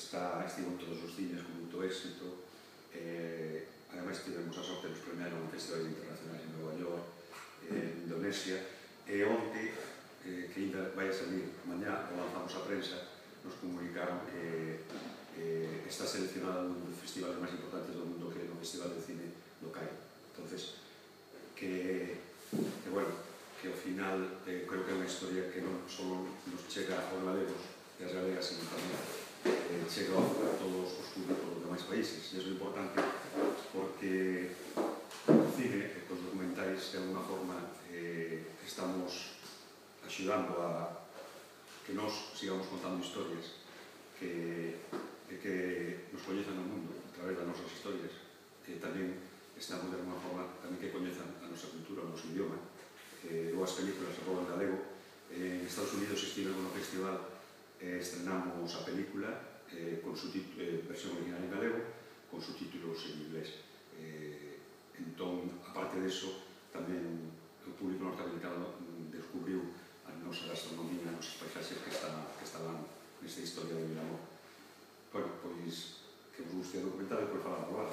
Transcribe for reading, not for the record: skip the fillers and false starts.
estivo en todos os cines con moito éxito. Ademais, tivemos a sorte de nos premiar en festivais internacionais en Nova York, en Indonesia, e onte, que ainda vai a salir mañá, o lanzamos a prensa, nos comunicaron que está seleccionado un dos festivales máis importantes do mundo, que é o Festival de Cine do Cairo. Entonces, que ao final creo que é unha historia que non só nos chega aos galegos e as galegas, sino tamén chega a todos os públicos dos demais países. E é importante porque o cine, os documentais, de alguna forma estamos axudando a que nos sigamos contando historias, que nos coñezan o mundo a través das nosas historias, que tamén estamos de alguna forma tamén que coñezan a nosa cultura, o noso idioma. As películas se roban galego. En Estados Unidos estivemos no festival, estrenamos a película con versión original en galego, con subtítulos en inglés. Entón, aparte disso, tamén o público norteamericano descubriu a nosa gastronomía, as nosas paisaxes que estaban nesta historia de Vilamor. Bueno, pois, que vos guste o documental e depois falamos.